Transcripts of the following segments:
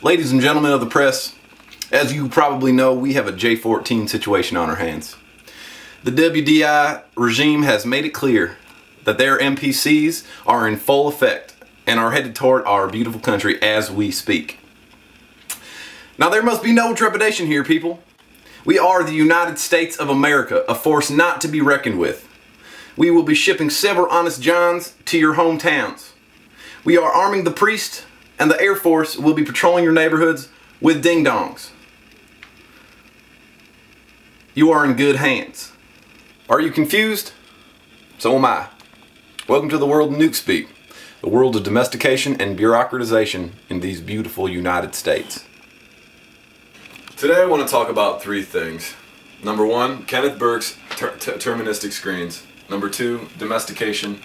Ladies and gentlemen of the press, as you probably know, we have a J14 situation on our hands. The WDI regime has made it clear that their NPCs are in full effect and are headed toward our beautiful country as we speak. Now there must be no trepidation here, people. We are the United States of America, a force not to be reckoned with. We will be shipping several honest Johns to your hometowns. We are arming the priest, and the Air Force will be patrolling your neighborhoods with ding-dongs. You are in good hands. Are you confused? So am I. Welcome to the world of Nukespeak, the world of domestication and bureaucratization in these beautiful United States. Today I want to talk about three things. Number one, Kenneth Burke's deterministic screens. Number two, domestication.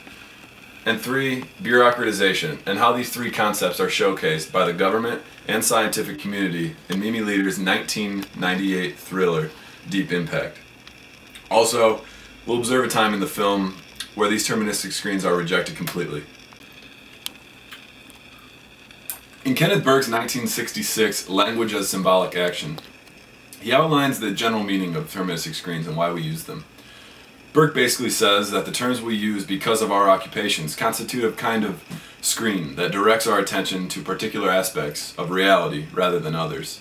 And three, bureaucratization, and how these three concepts are showcased by the government and scientific community in Mimi Leder's 1998 thriller, Deep Impact. Also, we'll observe a time in the film where these deterministic screens are rejected completely. In Kenneth Burke's 1966 Language as Symbolic Action, he outlines the general meaning of deterministic screens and why we use them. Burke basically says that the terms we use because of our occupations constitute a kind of screen that directs our attention to particular aspects of reality rather than others.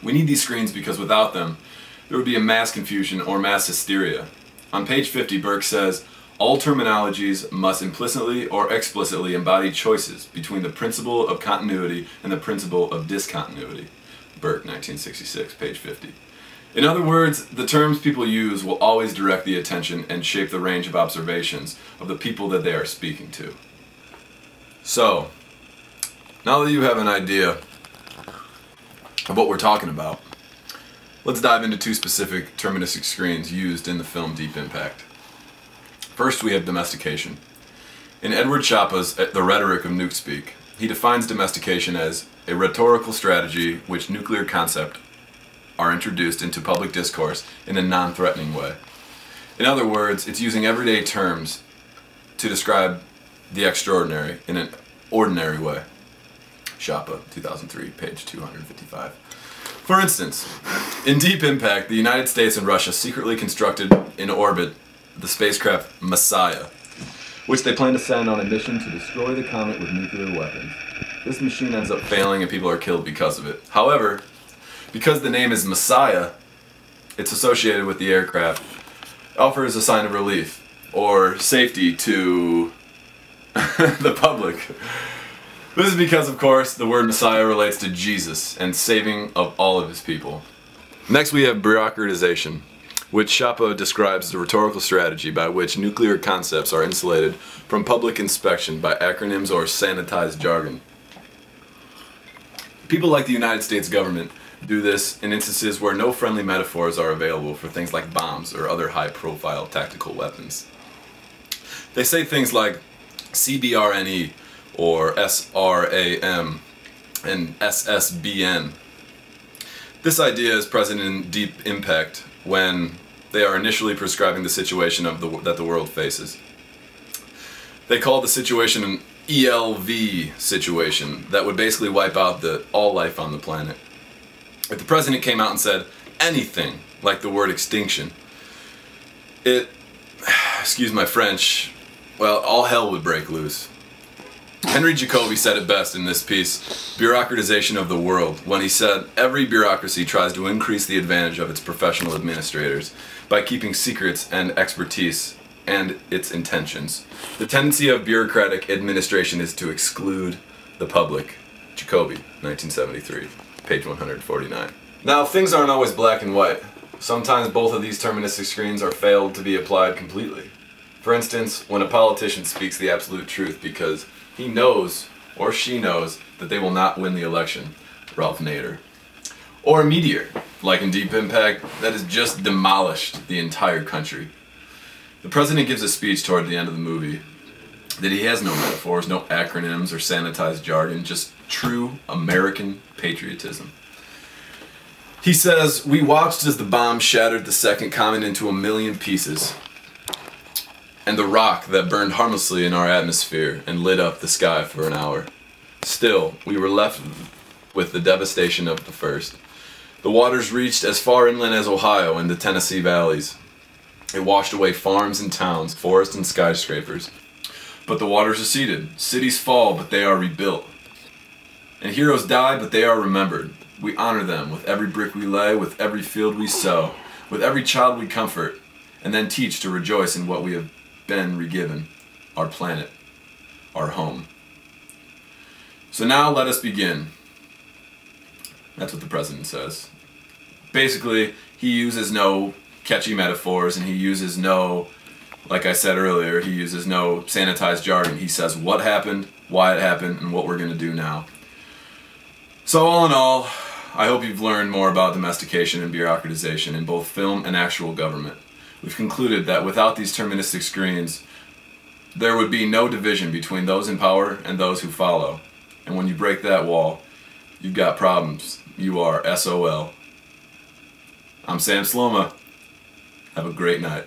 We need these screens because without them, there would be a mass confusion or mass hysteria. On page 50, Burke says, all terminologies must implicitly or explicitly embody choices between the principle of continuity and the principle of discontinuity. Burke, 1966, page 50. In other words, the terms people use will always direct the attention and shape the range of observations of the people that they are speaking to. So, now that you have an idea of what we're talking about, let's dive into two specific deterministic screens used in the film Deep Impact. First, we have domestication. In Edward Schapa's The Rhetoric of Nukespeak, he defines domestication as a rhetorical strategy which nuclear concepts are introduced into public discourse in a non-threatening way. In other words, it's using everyday terms to describe the extraordinary in an ordinary way. Schapa, 2003, page 255. For instance, in Deep Impact, the United States and Russia secretly constructed in orbit the spacecraft Messiah, which they plan to send on a mission to destroy the comet with nuclear weapons. This machine ends up failing and people are killed because of it. However, because the name is Messiah, it's associated with the aircraft, offers a sign of relief or safety to the public. This is because, of course, the word Messiah relates to Jesus and saving of all of his people. Next we have bureaucratization, which Schapa describes as a rhetorical strategy by which nuclear concepts are insulated from public inspection by acronyms or sanitized jargon. People like the United States government do this in instances where no friendly metaphors are available for things like bombs or other high-profile tactical weapons. They say things like CBRNE or SRAM and SSBN. This idea is present in Deep Impact when they are initially prescribing the situation that the world faces. They call the situation an ELV situation that would basically wipe out all life on the planet. If the president came out and said anything like the word extinction, excuse my French, well, all hell would break loose. Henry Jacobi said it best in this piece, Bureaucratization of the World, when he said, every bureaucracy tries to increase the advantage of its professional administrators by keeping secrets and expertise and its intentions. The tendency of bureaucratic administration is to exclude the public. Jacobi, 1973. Page 149. Now, things aren't always black and white. Sometimes both of these deterministic screens are failed to be applied completely. For instance, when a politician speaks the absolute truth because he knows or she knows that they will not win the election, Ralph Nader. Or a meteor, like in Deep Impact, that has just demolished the entire country. The president gives a speech toward the end of the movie that he has no metaphors, no acronyms or sanitized jargon, just true American patriotism. He says, we watched as the bomb shattered the second comet into 1,000,000 pieces, and the rock that burned harmlessly in our atmosphere and lit up the sky for an hour. Still, we were left with the devastation of the first. The waters reached as far inland as Ohio and the Tennessee valleys. It washed away farms and towns, forests and skyscrapers. But the waters receded. Cities fall, but they are rebuilt. And heroes die, but they are remembered. We honor them with every brick we lay, with every field we sow, with every child we comfort, and then teach to rejoice in what we have been regiven, our planet, our home. So now let us begin. That's what the president says. Basically, he uses no catchy metaphors, and he uses no, like I said earlier, he uses no sanitized jargon. He says what happened, why it happened, and what we're going to do now. So all in all, I hope you've learned more about domestication and bureaucratization in both film and actual government. We've concluded that without these deterministic screens, there would be no division between those in power and those who follow. And when you break that wall, you've got problems. You are SOL. I'm Sam Sloma. Have a great night.